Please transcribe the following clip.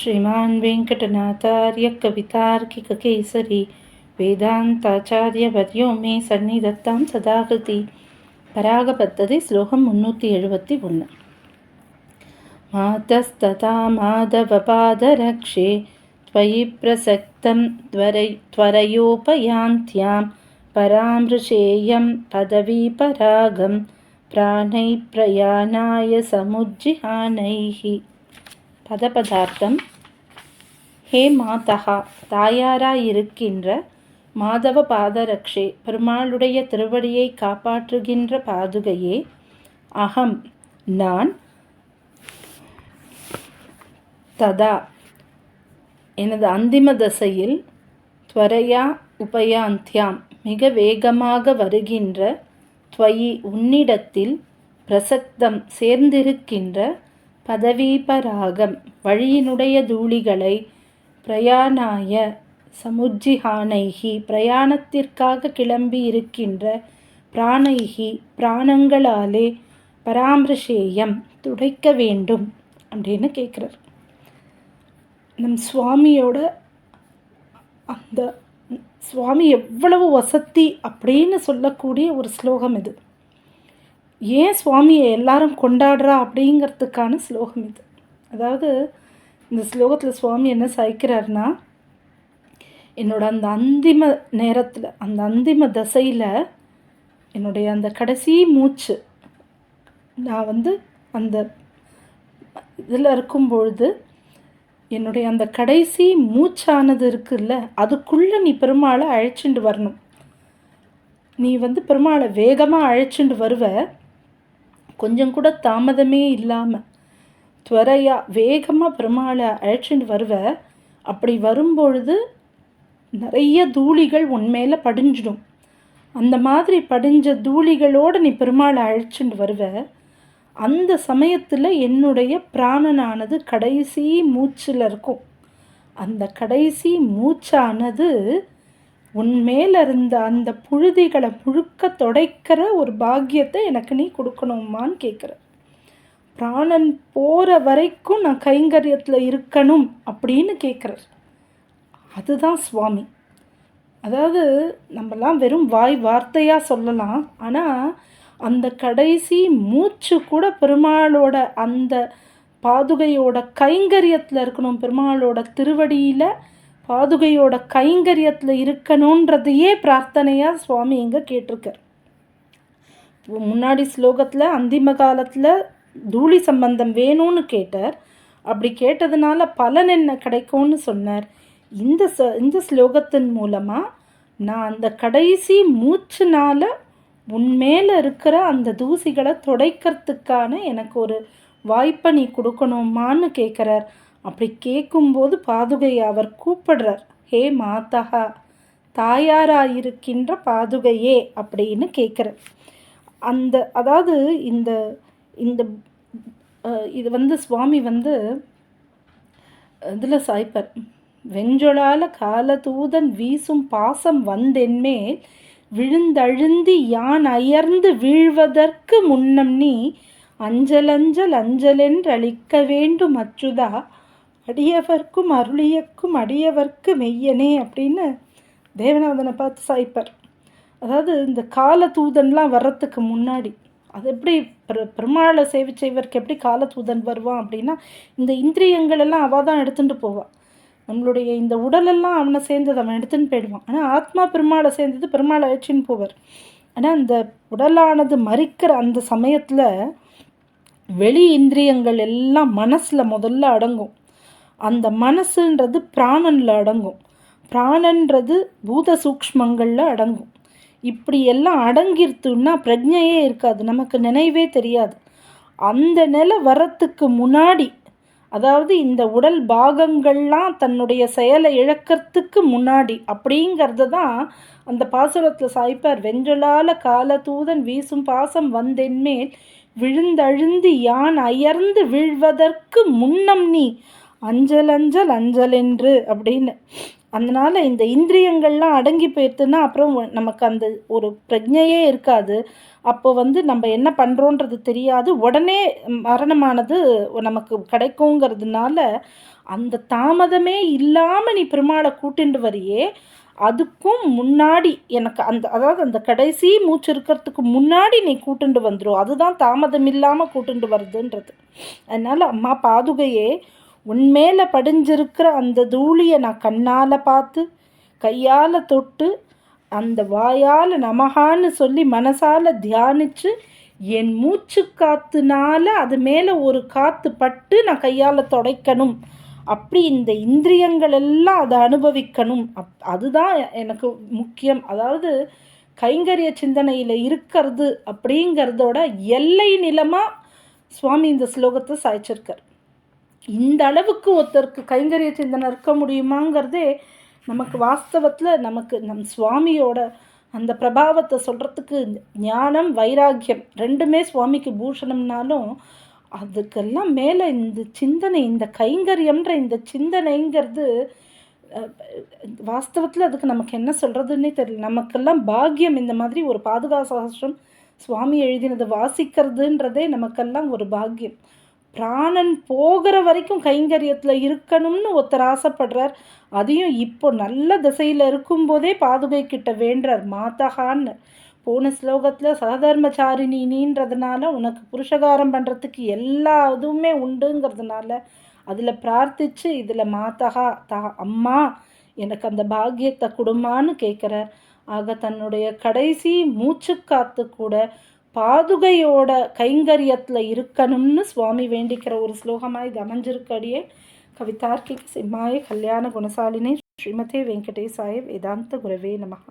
श्रीमान् वेङ्कटनाथार्य कवितार्किककेसरी वेदान्ताचार्यवर्यो मे सन्निधत्तां सदाकृति. परागपद्धति श्लोकं 371. मातस्तथा माधवपादरक्षे त्वयि प्रसक्तं त्वरयोपयान्त्यां परामृशेयं पदवीपरागं प्राणैः प्रयाणाय समुज्जिहानैः. பதபதார்த்தம். ஹே மாதா, தாயாராயிருக்கின்ற மாதவ பாதரக்ஷே, பெருமாளுடைய திருவடியை காப்பாற்றுகின்ற பாதுகையே, அகம் நான், ததா எனது அந்திம தசையில், துவரையா உபயாந்தியாம் மிக வேகமாக வருகின்ற, துவயி உன்னிடத்தில், பிரசக்தம் சேர்ந்திருக்கின்ற, பதவீபராகம் வழியினுடைய தூளிகளை, பிரயாணாய சமுஜ்ஜிஹானைஹி பிரயாணத்திற்காக கிளம்பி இருக்கின்ற, பிராணைஹி பிராணங்களாலே, பராமரிஷேயம் துடைக்க வேண்டும் அப்படின்னு கேட்குறார். நம் சுவாமியோட அந்த சுவாமி எவ்வளவு வசதி அப்படின்னு சொல்லக்கூடிய ஒரு ஸ்லோகம் இது. ஏன் சுவாமியை எல்லாரும் கொண்டாடுறா அப்படிங்கிறதுக்கான ஸ்லோகம் இது. அதாவது இந்த ஸ்லோகத்தில் சுவாமி என்ன சாய்க்கிறார்னா, என்னோட அந்த அந்திம நேரத்தில், அந்த அந்திம தசையில், என்னுடைய அந்த கடைசி மூச்சு, நான் அந்த இதில் இருக்கும்பொழுது, என்னுடைய அந்த கடைசி மூச்சானது இருக்குல்ல, அதுக்குள்ளே நீ பெருமாளை அழைச்சிட்டு வரணும். நீ பெருமாளை வேகமாக அழைச்சிட்டு வருவ, கொஞ்சம் கூட தாமதமே இல்லாமல் துவரையாக வேகமாக பெருமாளை அழைச்சிட்டு வருவ. அப்படி வரும்பொழுது நிறைய தூளிகள் உன்மேலே படிஞ்சிடும். அந்த மாதிரி படிஞ்ச தூளிகளோடு நீ பெருமாளை அழைச்சிட்டு வருவ. அந்த சமயத்தில் என்னுடைய பிராணனானது கடைசி மூச்சில் இருக்கும். அந்த கடைசி மூச்சானது உன்மேல இருந்த அந்த புழுதிகளை முழுக்க தொடைக்கிற ஒரு பாக்கியத்தை எனக்கு நீ கொடுக்கணுமான்னு கேட்குற. பிராணன் போகிற வரைக்கும் நான் கைங்கரியத்தில் இருக்கணும் அப்படின்னு கேட்குறார். அதுதான் சுவாமி. அதாவது நம்மலாம் வெறும் வாய் வார்த்தையாக சொல்லலாம், ஆனால் அந்த கடைசி மூச்சு கூட பெருமாளோட அந்த பாதுகையோட கைங்கரியத்தில் இருக்கணும், பெருமாளோட திருவடியில் பாதுகையோட கைங்கரியத்தில் இருக்கணுன்றதையே பிரார்த்தனையாக சுவாமி எங்கே கேட்டிருக்கார். முன்னாடி ஸ்லோகத்தில் அந்திம காலத்தில் தூளி சம்பந்தம் வேணும்னு கேட்டார். அப்படி கேட்டதுனால பலன் என்ன கிடைக்கும்னு சொன்னார். இந்த ஸ்லோகத்தின் மூலமாக நான் அந்த கடைசி மூச்சுனால உன்மேலே இருக்கிற அந்த தூசிகளை துடைக்கிறதுக்கான எனக்கு ஒரு வாய்ப்பை நீ கொடுக்கணுமான்னு கேட்குறார். அப்படி கேட்கும்போது பாதுகை அவர் கூப்பிடுறார், ஹே மாதா, தாயாராயிருக்கின்ற பாதுகையே அப்படின்னு கேட்குறார். அதாவது இந்த இந்த இது சுவாமி இதில் சாய்ப்பர், வெஞ்சொலால காலதூதன் வீசும் பாசம் வந்தென்மேல் விழுந்தழுந்தி யான் அயர்ந்து வீழ்வதற்கு முன்னம் நீ அஞ்சலஞ்சல் அஞ்சலென்றழிக்க வேண்டும் அச்சுதா, அடியவர்க்கும் அருளியக்கும் அடியவர்க்கு மெய்யனே அப்படின்னு தேவநாதனை பார்த்து சாய்ப்பார். அதாவது இந்த கால தூதன்லாம் வர்றதுக்கு முன்னாடி, அது எப்படி பெருமாளை சேவை செய்வதற்கு எப்படி கால தூதன் வருவான் அப்படின்னா, இந்த இந்திரியங்களெல்லாம் அவள் தான் எடுத்துகிட்டு போவாள். நம்மளுடைய இந்த உடலெல்லாம் அவனை சேர்ந்தது அவன் எடுத்துன்னு போயிடுவான். ஆனால் ஆத்மா பெருமாளை சேர்ந்தது பெருமாளை அழைச்சின்னு போவார். ஆனால் அந்த உடலானது மறிக்கிற அந்த சமயத்தில் வெளி இந்திரியங்கள் எல்லாம் மனசில் முதல்ல அடங்கும். அந்த மனசுன்றது பிராணனில் அடங்கும், பிராணன்றது பூத சூக்ஷ்மங்களில் அடங்கும். இப்படி எல்லாம் அடங்கிருத்துன்னா பிரஜையே இருக்காது, நமக்கு நினைவே தெரியாது. அந்த நிலை வரத்துக்கு முன்னாடி, அதாவது இந்த உடல் பாகங்கள்லாம் தன்னுடைய செயலை இழக்கிறதுக்கு முன்னாடி அப்படிங்கிறது தான் அந்த பாசுரத்தில் சாய்ப்பார். வெஞ்சொலால காலதூதன் வீசும் பாசம் வந்தென்மேல் விழுந்தழுந்தி யான் அயர்ந்து வீழ்வதற்கு முன்னம் நீ அஞ்சல் அஞ்சல் அஞ்சல் என்று அப்படின்னு. அதனால் இந்த இந்திரியங்கள்லாம் அடங்கி போயிடுத்துன்னா அப்புறம் நமக்கு அந்த ஒரு பிரஜையே இருக்காது. அப்போ நம்ம என்ன பண்ணுறோன்றது தெரியாது. உடனே மரணமானது நமக்கு கிடைக்குங்கிறதுனால, அந்த தாமதமே இல்லாமல் நீ பெருமாளை கூட்டிண்டு வரியே, அதுக்கும் முன்னாடி எனக்கு அதாவது அந்த கடைசி மூச்சு இருக்கிறதுக்கு முன்னாடி நீ கூட்டுண்டு வந்துடும். அதுதான் தாமதம் இல்லாமல் கூட்டுண்டு வருதுன்றது. அதனால் அம்மா பாதுகையே, உன்மேல படிஞ்சிருக்கிற அந்த தூளியை நான் கண்ணால் பார்த்து கையால் தொட்டு அந்த வாயால் நமகான்னு சொல்லி மனசால் தியானித்து என் மூச்சு காத்துனால அது மேலே ஒரு காற்று பட்டு நான் கையால் துடைக்கணும். அப்படி இந்த இந்திரியங்கள் எல்லாம் அதை அனுபவிக்கணும். அதுதான் எனக்கு முக்கியம். அதாவது கைங்கரிய சிந்தனையில் இருக்கிறது அப்படிங்கிறதோட எல்லை நிலமாக சுவாமி இந்த ஸ்லோகத்தை சாய்ச்சிருக்கார். இந்த அளவுக்கு ஒருத்தருக்கு கைங்கரிய சிந்தனை இருக்க முடியுமாங்கிறதே நமக்கு வாஸ்தவத்தில் நம் சுவாமியோட அந்த பிரபாவத்தை சொல்கிறதுக்கு ஞானம் வைராக்கியம் ரெண்டுமே சுவாமிக்கு பூஷணம்னாலும் அதுக்கெல்லாம் மேலே இந்த சிந்தனை, இந்த கைங்கரியம்ன்ற இந்த சிந்தனைங்கிறது வாஸ்தவத்தில் அதுக்கு நமக்கு என்ன சொல்கிறதுன்னே தெரியல. நமக்கெல்லாம் பாக்கியம் இந்த மாதிரி ஒரு பாதுகா சகஸ்ரம் சுவாமி எழுதினதை வாசிக்கிறதுன்றதே நமக்கெல்லாம் ஒரு பாக்கியம். பிராணன் போகிற வரைக்கும் கைங்கரியத்தில் இருக்கணும்னு ஒருத்தர் ஆசைப்படுறார். அதையும் இப்போ நல்ல திசையில் இருக்கும்போதே பாதுகை கிட்ட வேண்டுறார் மாதகான்னு. போன ஸ்லோகத்தில் சகதர்மச்சாரிணின்றதுனால உனக்கு புருஷகாரம் பண்ணுறதுக்கு எல்லா இதுவுமே உண்டுங்கிறதுனால அதில் பிரார்த்தித்து இதில் மாதகா அம்மா எனக்கு அந்த பாக்கியத்தை கொடுமான்னு கேட்குறார். ஆக தன்னுடைய கடைசி மூச்சுக்காத்து கூட பாதுகையோட கைங்கரியத்தில் இருக்கணும்னு சுவாமி வேண்டிக்கிற ஒரு ஸ்லோகமாக இது அமைஞ்சிருக்கடியே. கவிதார்க்கிக சிம்மாய கல்யாண குணசாலினே ஸ்ரீமதே வெங்கடேசாய வேதாந்த குரவே நமஹ.